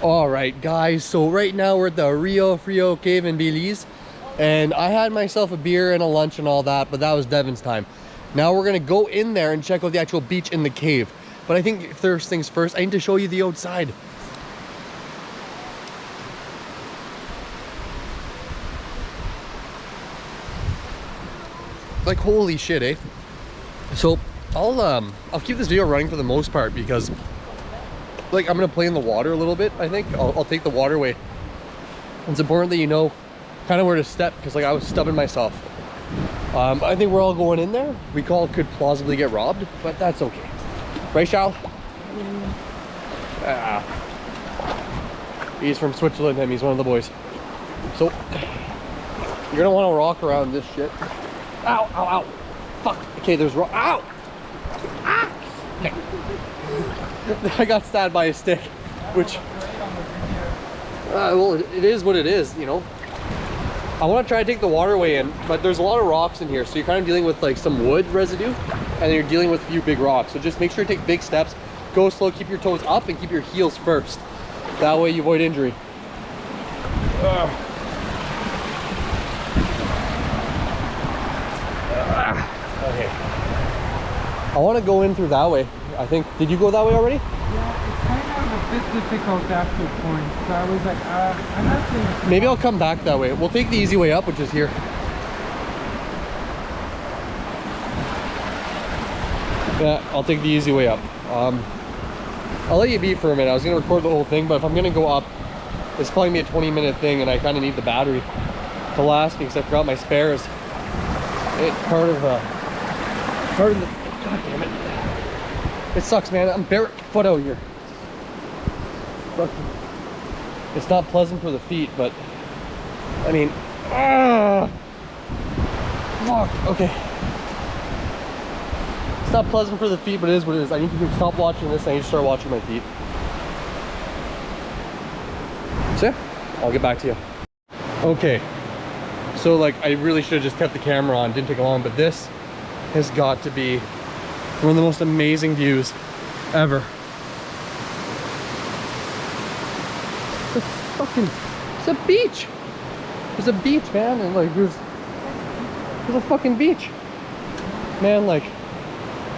All right, guys, so right now we're at the Rio Frio Cave in Belize, and I had myself a beer and a lunch and all that, but that was Devin's time. Now we're gonna go in there and check out the actual beach in the cave. But I think first things first, I need to show you the outside. Like, holy shit, eh? So I'll keep this video running for the most part because, like, I'm gonna play in the water a little bit. I think I'll take the waterway. It's important that you know kind of where to step, because like I was stubbing myself. I think we're all going in there. We could plausibly get robbed, but that's okay, right, Charles? He's from Switzerland, and he's one of the boys. So you're gonna want to walk around this shit. Ow, ow, ow. Fuck. Okay, there's rock. Ow! Ah! Okay. I got stabbed by a stick, which, well, it is what it is, you know. I want to try to take the waterway in, but there's a lot of rocks in here, so you're kind of dealing with like some wood residue, and then you're dealing with a few big rocks. So just make sure to take big steps, go slow, keep your toes up, and keep your heels first. That way you avoid injury. Okay. I want to go in through that way. I think, did you go that way already? Yeah, it's kind of a bit difficult after a point. So I was like, I'm not saying... Maybe I'll come back that way. We'll take the easy way up, which is here. Yeah, I'll take the easy way up. I'll let you be for a minute. I was going to record the whole thing, but if I'm going to go up, it's probably going to be a 20-minute thing, and I kind of need the battery to last me because I forgot my spares. It's part of the... God damn it. It sucks, man. I'm barefoot out here. It's not pleasant for the feet, but I mean, fuck. Okay. It's not pleasant for the feet, but it is what it is. I need to stop watching this. I need to start watching my feet. So yeah, I'll get back to you. Okay. So like, I really should have just kept the camera on. Didn't take long, but this has got to be one of the most amazing views ever. It's a beach. There's a beach, man, and like there's a fucking beach. Man, like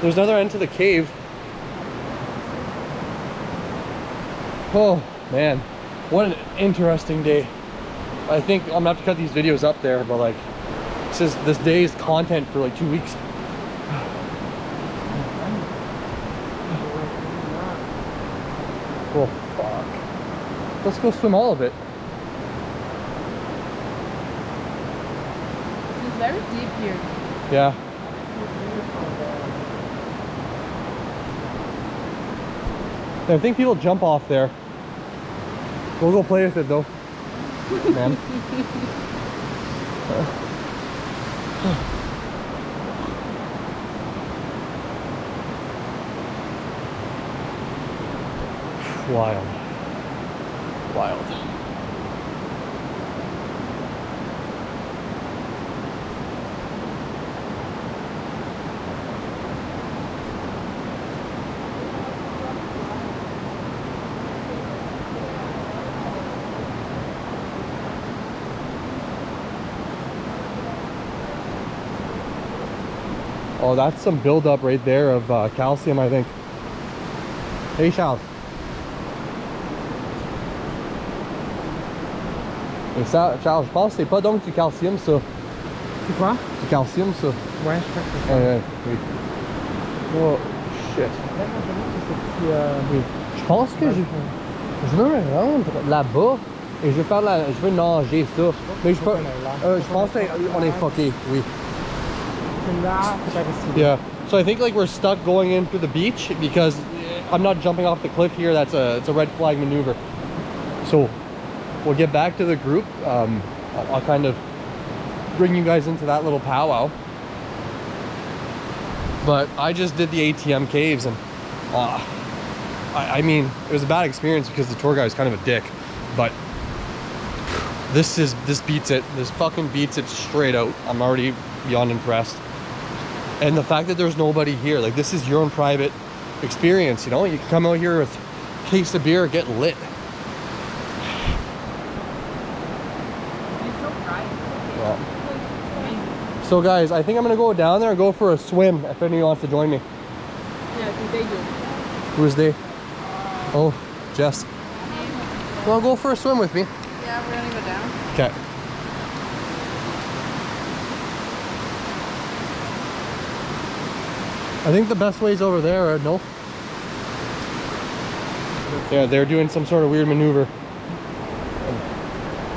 there's another end to the cave. Oh man, what an interesting day. I think I'm gonna have to cut these videos up there, but like this day's content for like 2 weeks. Oh fuck. Let's go swim all of it. It's very deep here. Yeah. I think people jump off there. We'll go play with it though. Man. Wild. Wild. Oh, that's some buildup right there of calcium, I think. Hey, Charles. Et ça, Charles, je pense que c'est pas donc du calcium, ça. C'est quoi? Du calcium, ça. Ouais, je crois que c'est ça. Oui. Oh, shit. Oui. Je pense que je veux me rendre là-bas et je veux nager ça. Mais je pense qu'on est fucké, oui. Yeah. So I think like we're stuck going in through the beach because I'm not jumping off the cliff here. It's a red flag maneuver. So we'll get back to the group. I'll kind of bring you guys into that little powwow. But I just did the ATM caves, and I mean, it was a bad experience because the tour guy was kind of a dick. But this beats it. This fucking beats it straight out. I'm already beyond impressed. And the fact that there's nobody here, like this is your own private experience, you know? You can come out here with a case of beer, get lit. So guys, I think I'm gonna go down there and go for a swim if anyone wants to join me. Yeah, I think they do. Who's they? Oh, Jess. Well, go for a swim with me. Yeah, we're gonna go down. Okay. I think the best way's over there, no? Yeah, they're doing some sort of weird maneuver.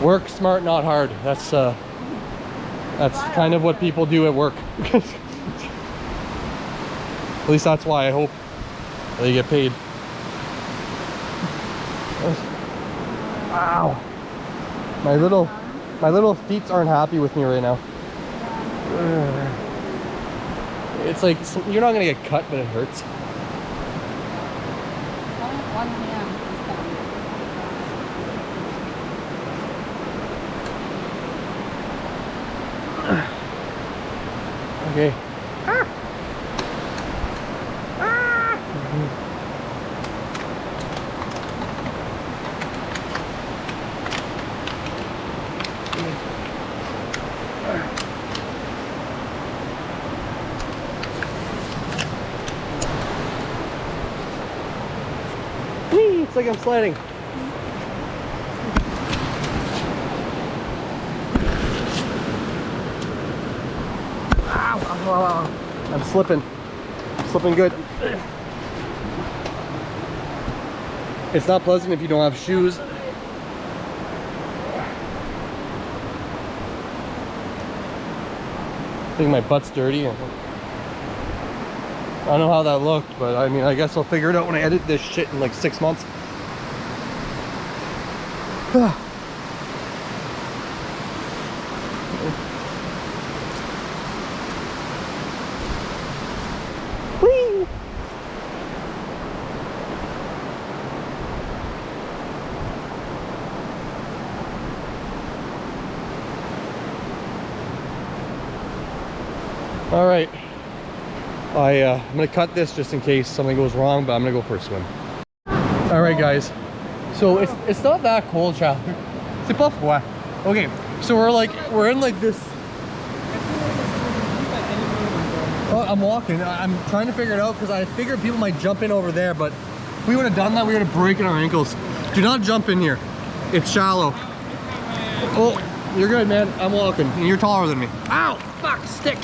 Work smart, not hard. That's kind of what people do at work. At least that's why I hope they get paid. Wow. My little feet aren't happy with me right now. It's like, you're not gonna get cut, but it hurts. One hand. Okay. Whee! It's like I'm sliding. Ow. I'm slipping. I'm slipping good. It's not pleasant if you don't have shoes. I think my butt's dirty. I don't know how that looked, but I mean, I guess I'll figure it out when I edit this shit in like 6 months. Whee! All right. I'm gonna cut this just in case something goes wrong, but I'm gonna go for a swim. All right, guys. So it's not that cold, child. C'est pas froid. Okay, so we're in like this. Oh, I'm walking. I'm trying to figure it out because I figured people might jump in over there, but if we would have done that, we would have broken our ankles. Do not jump in here. It's shallow. Oh, you're good, man. I'm walking, and you're taller than me. Ow! Fuck! Stick!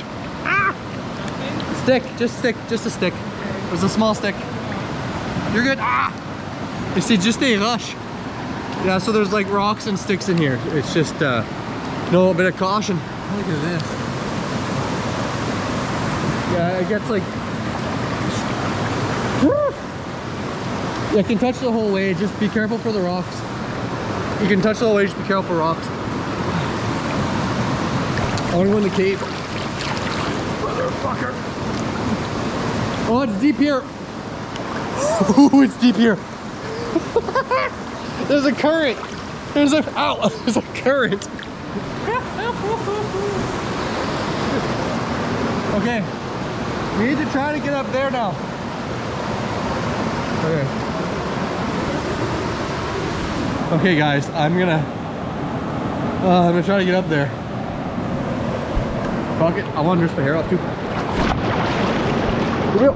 Ah! Stick, just a stick. It was a small stick. You're good. Ah! C'est juste des roches. Yeah, so there's like rocks and sticks in here. It's just no, a bit of caution. Look at this. Yeah, it gets like. You can touch the whole way. Just be careful for the rocks. You can touch the whole way. Just be careful for rocks. I want to go in the cave. Motherfucker. Oh, it's deep here. Ooh, it's deep here. There's a current. There's a current. Okay. We need to try to get up there now. Okay. Okay, guys. I'm gonna try to get up there. Fuck it. I want to nurse my hair off too. Here we go.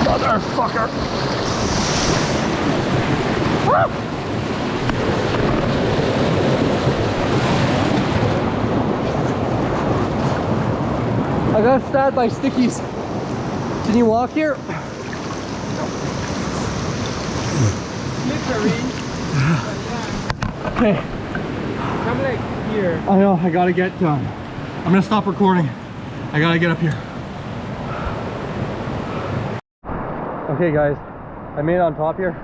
Motherfucker. Ah! I got stabbed by stickies. Can you walk here? Slippery. Okay. Come like here. I know, I gotta get done. I'm gonna stop recording. I gotta get up here. Okay guys, I made it on top here.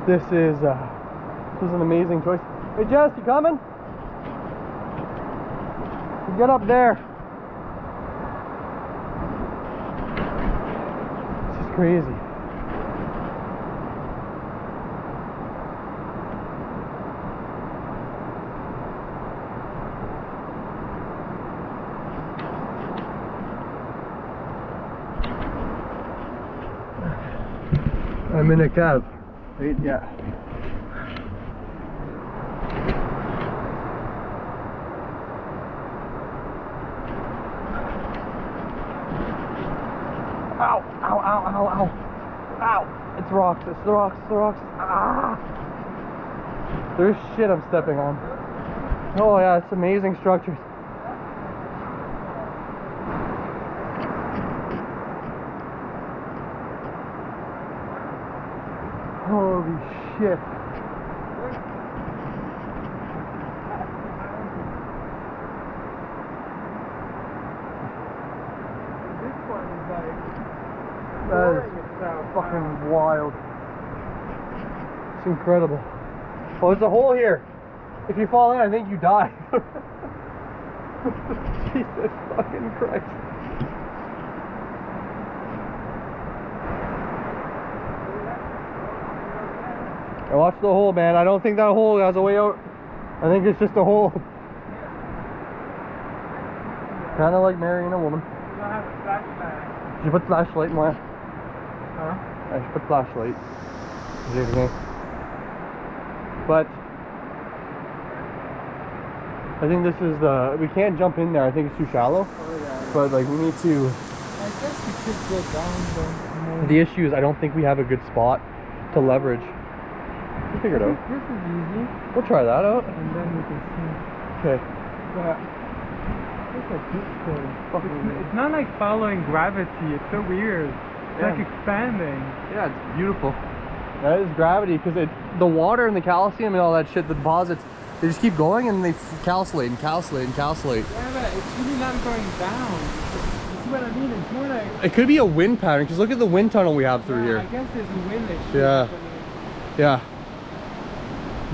This is an amazing choice. Hey Jess, you coming? Get up there. This is crazy. I'm in a cave. Right? Yeah. Ow, ow, ow, ow, ow. Ow. It's rocks, it's the rocks, it's the rocks. Ah. There's shit I'm stepping on. Oh yeah, it's amazing structures. Holy shit. This one is like That is itself. fucking wild. It's incredible. Oh, there's a hole here. If you fall in, I think you die. Jesus fucking Christ. I watched the hole, man. I don't think that hole has a way out. I think it's just a hole. Kind of like marrying a woman. You don't have a flashlight. Did you put flashlight in my... Huh? I should put flashlight. But I think this is the... We can't jump in there. I think it's too shallow. Oh yeah. But like we need to... I guess we could go down though. The issue is I don't think we have a good spot to leverage. We'll figure it out. This is easy, We'll try that out. and then we can see. Okay. But look at this thing. Fucking It's not like following gravity. It's so weird. It's Yeah. like expanding. Yeah, it's beautiful. That is gravity because the water and the calcium and all that shit, the deposits, they just keep going and they calculate and calculate and calculate. Yeah, but it's really not going down. You see what I mean? It's more like. It could be a wind pattern because look at the wind tunnel we have through I here. guess there's a wind that shit Yeah. happening. Yeah.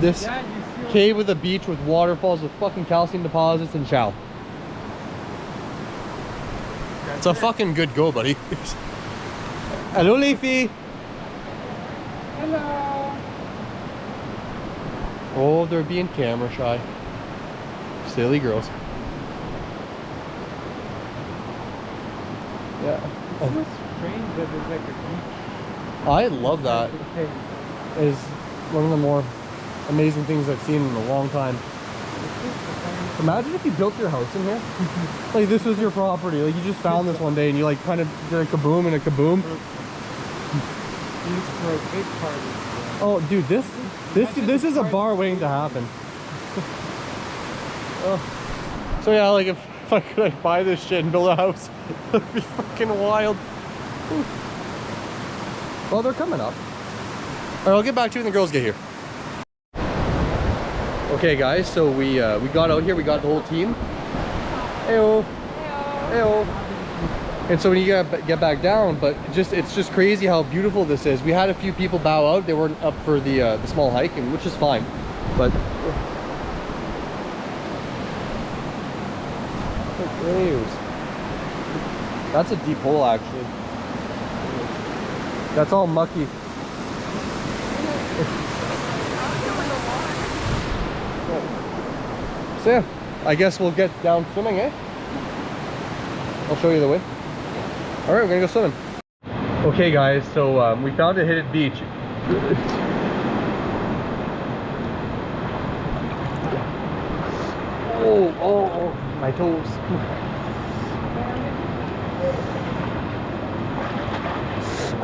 This Yeah, you see. cave with a beach with waterfalls with fucking calcium deposits and chow. It's a fucking good go, buddy. Hello, Leafy. Hello. Oh, they're being camera shy. Silly girls. Yeah. It's so strange that there's like a beach. I love that. Okay. Is one of the more amazing things I've seen in a long time. Imagine if you built your house in here. Like this was your property. Like you just found this one day and you like kind of did a kaboom and a kaboom. These for big parties. Oh, dude, this is a bar waiting to happen. Oh. So yeah, like if I could like buy this shit and build a house, it'd be fucking wild. Well, they're coming up. All right, I'll get back to you when the girls get here. Okay, guys, so we got out here. We got the whole team. Heyo. Heyo. And so when you get back down, but it's just crazy how beautiful this is. We had a few people bow out. They weren't up for the small hike, and which is fine. But that's a deep hole, actually. That's all mucky. So yeah, I guess we'll get down swimming, eh? I'll show you the way. All right, we're gonna go swimming. Okay, guys, so we found a hidden beach. Oh, my toes.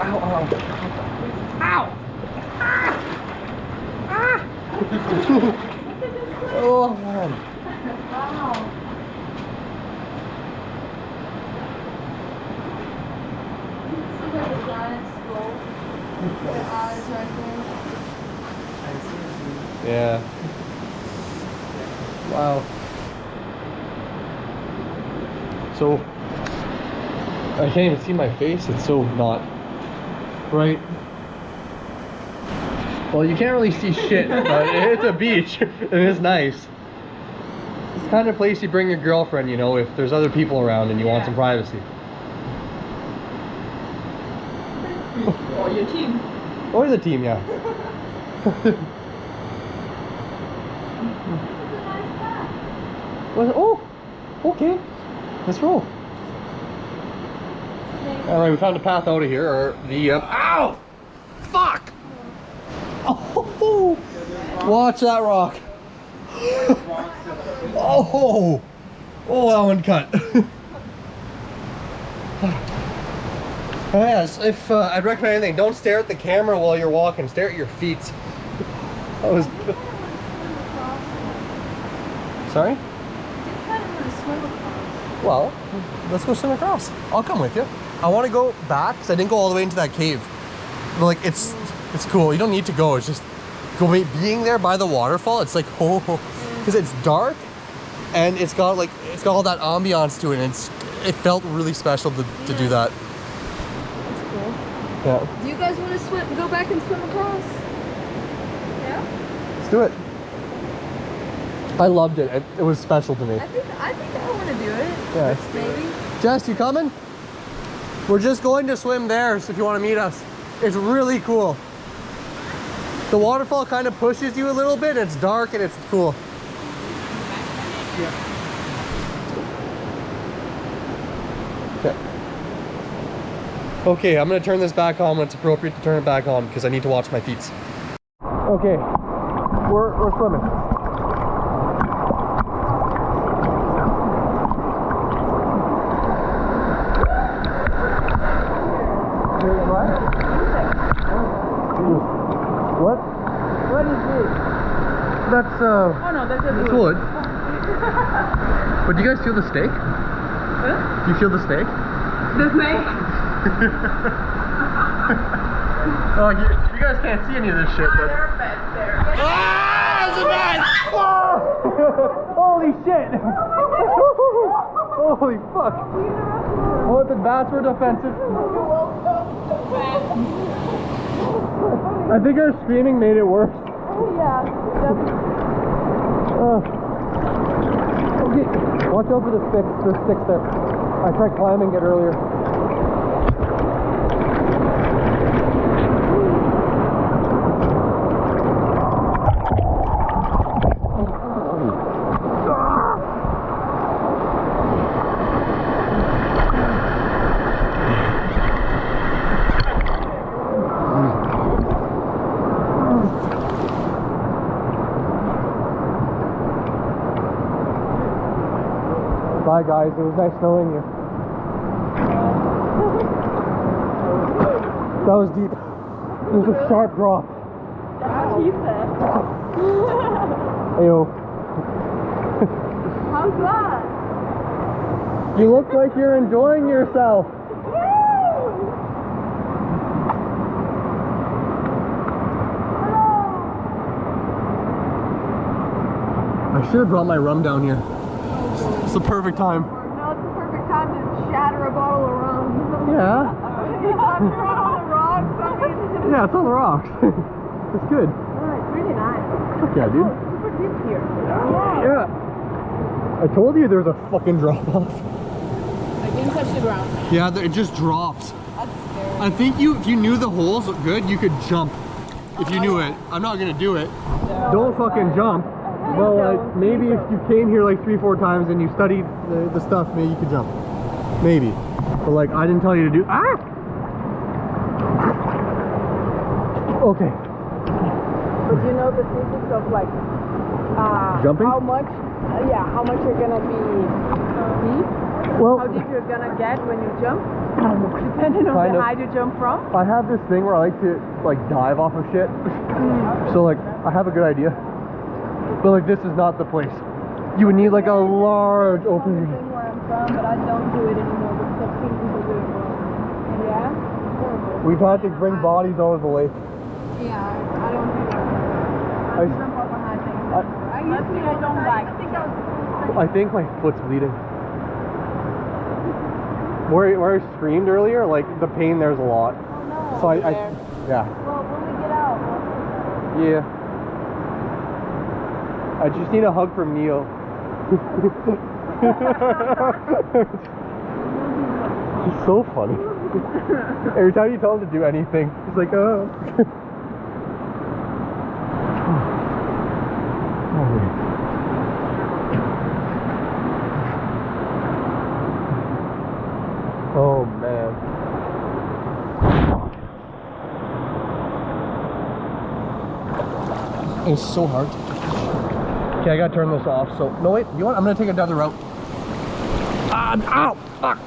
Ow, ow, ow. Ah! Ah! Oh, man. Wow. See where the giants go? Their eyes right there. Yeah. Wow. So I can't even see my face. It's so not right. Well, you can't really see shit, but it's a beach and it's nice. It's the kind of place you bring your girlfriend, you know, if there's other people around and you want some privacy. Or your team. Or the team, yeah. Oh, okay. Let's roll. All right, we found a path out of here. Or the ow! Fuck! Watch that rock. Oh, oh, that one cut. Yes, if I'd recommend anything, don't stare at the camera while you're walking. Stare at your feet. That was. Sorry? Well, let's go swim across. I'll come with you. I want to go back because I didn't go all the way into that cave. But like, it's cool. You don't need to go. It's just being there by the waterfall. It's like, oh, because it's dark and it's got all that ambiance to it. And it felt really special to do that. That's cool. Yeah. Do you guys want to go back and swim across? Yeah? Let's do it. I loved it. It was special to me. I think I want to do it. Yeah. Maybe. Jess, you coming? We're just going to swim there, so if you want to meet us. It's really cool. The waterfall kind of pushes you a little bit. It's dark and it's cool. Yeah. Okay, I'm gonna turn this back on when it's appropriate to turn it back on because I need to watch my feet. Okay, we're swimming. What? What is this? That's Oh no, that's a wood. But do you guys feel the steak? Huh? Do you feel the steak? The snake? Oh, you guys can't see any of this shit, but... There are beds there. Ah, it's a bed! Oh! Holy shit! Holy fuck! Oh, the bats were defensive. I think our screaming made it worse. Yeah. Okay. Watch out for the sticks. There's sticks there. I tried climbing it earlier. Bye guys, it was nice knowing you. That was deep. It was a sharp drop. That's what he said. Ayo. How's that? You look like you're enjoying yourself. I should have brought my rum down here. It's the perfect time. No, it's the perfect time to shatter a bottle of rum. Yeah. After all the rocks, I mean. Yeah, it's on the rocks. It's good. Oh, it's really nice. Fuck yeah, dude. Oh, it's super deep here. Yeah. I told you there's a fucking drop off. I didn't touch the ground. Yeah, it just drops. That's scary. I think if you knew the holes look good, you could jump. If you knew it. I'm not gonna do it. Don't fucking jump. But like, maybe if you came here like 3-4 times and you studied the stuff, maybe you could jump. Maybe. But like, I didn't tell you to do. Ah! Okay. But you know the physics of like Jumping? how much you're gonna be deep, Well, how deep you're gonna get when you jump, depending on Kind the of. height you jump from. I have this thing where I like to like dive off of shit. So like, I have a good idea. But like, this is not the place. You would need like a large opening. That's the thing where I'm from, but I don't do it anymore because I've seen people do it wrong. Yeah? Horrible. We've had to bring bodies out of the lake. Yeah, I don't do that. I I- jump off a high thing. I- I don't like. I think my foot's bleeding. Where I screamed earlier, like the pain there's a lot. Oh no. So I yeah. Well, when we get out, Yeah. I just need a hug from Neo. He's so funny. Every time you tell him to do anything, he's like, oh. Oh man. It's so hard. Okay, I gotta turn this off. So, no wait, you know what? I'm gonna take another route. Ow! Fuck!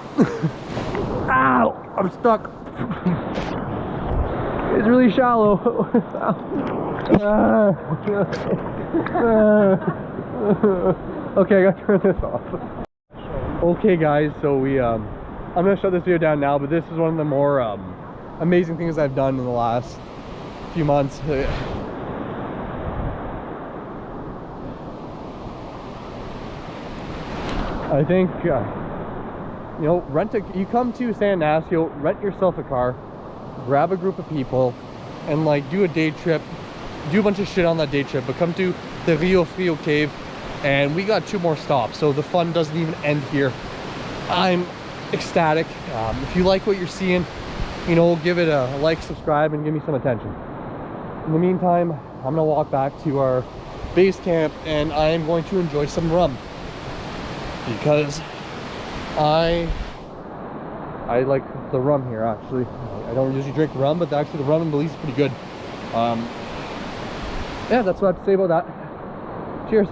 Ow! I'm stuck. It's really shallow. Okay, I gotta turn this off. Okay guys, so I'm gonna shut this video down now, but this is one of the more amazing things I've done in the last few months. I think, you know, you come to San Ignacio, rent yourself a car, grab a group of people, and like do a day trip, do a bunch of shit on that day trip, but come to the Rio Frio Cave, and we got 2 more stops, so the fun doesn't even end here. I'm ecstatic. If you like what you're seeing, you know, give it a like, subscribe, and give me some attention. In the meantime, I'm gonna walk back to our base camp, and I am going to enjoy some rum, because I like the rum here. Actually, I don't usually drink rum, but actually the rum in Belize is pretty good. Yeah, that's what I have to say about that. Cheers.